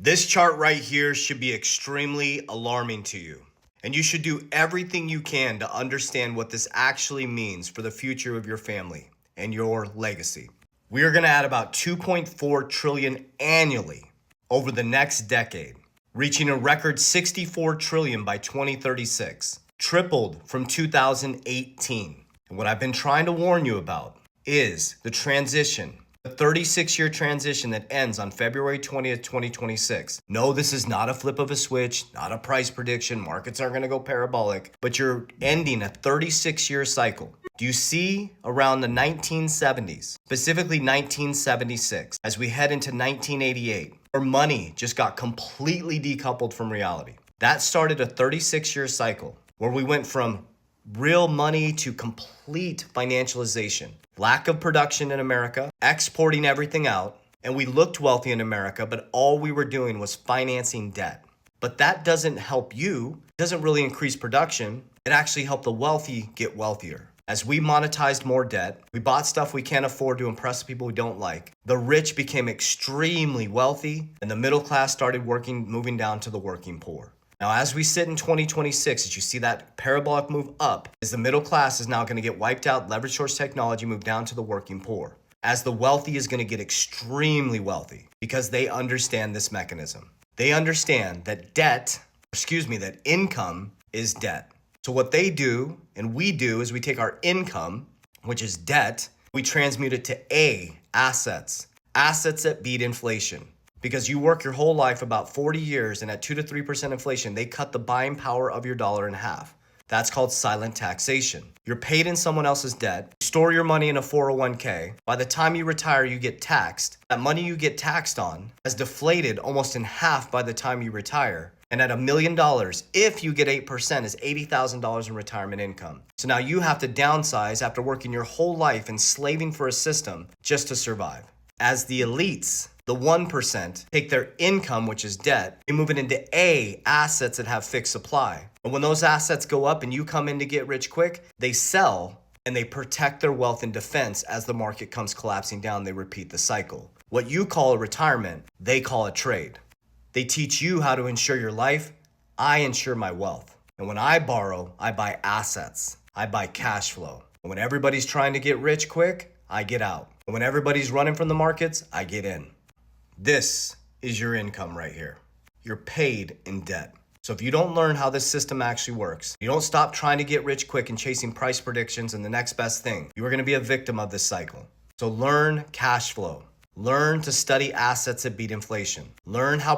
This chart right here should be extremely alarming to you. And you should do everything you can to understand what this actually means for the future of your family and your legacy. We are going to add about 2.4 trillion annually over the next decade, reaching a record 64 trillion by 2036, tripled from 2018. And what I've been trying to warn you about is the transition, the 36-year transition that ends on February 20th, 2026. No, this is not a flip of a switch, not a price prediction. Markets aren't going to go parabolic, but you're ending a 36-year cycle. Do you see around the 1970s, specifically 1976, as we head into 1988, where money just got completely decoupled from reality? That started a 36-year cycle where we went from real money to complete financialization, lack of production in America, exporting everything out, and we looked wealthy in America, but all we were doing was financing debt. But that doesn't help you, it doesn't really increase production, it actually helped the wealthy get wealthier. As we monetized more debt, we bought stuff we can't afford to impress people we don't like. The rich became extremely wealthy, and the middle class started moving down to the working poor. Now, as we sit in 2026, as you see that parabolic move up, as the middle class is now going to get wiped out, leverage source technology move down to the working poor. As the wealthy is going to get extremely wealthy because they understand this mechanism. They understand that that income is debt. So what they do and we do is we take our income, which is debt, we transmute it to assets that beat inflation. Because you work your whole life about 40 years and at 2 to 3% inflation, they cut the buying power of your dollar in half. That's called silent taxation. You're paid in someone else's debt, you store your money in a 401k. By the time you retire, you get taxed. That money you get taxed on has deflated almost in half by the time you retire. And at $1 million, if you get 8%, is $80,000 in retirement income. So now you have to downsize after working your whole life and slaving for a system just to survive. As the elites, the 1%, take their income, which is debt, they move it into assets that have fixed supply. And when those assets go up and you come in to get rich quick, they sell and they protect their wealth in defense. As the market comes collapsing down, they repeat the cycle. What you call a retirement, they call a trade. They teach you how to insure your life. I insure my wealth. And when I borrow, I buy assets. I buy cash flow. And when everybody's trying to get rich quick, I get out. And when everybody's running from the markets, I get in. This is your income right here. You're paid in debt. So if you don't learn how this system actually works, you don't stop trying to get rich quick and chasing price predictions and the next best thing, you are going to be a victim of this cycle. So learn cash flow. Learn to study assets that beat inflation. Learn how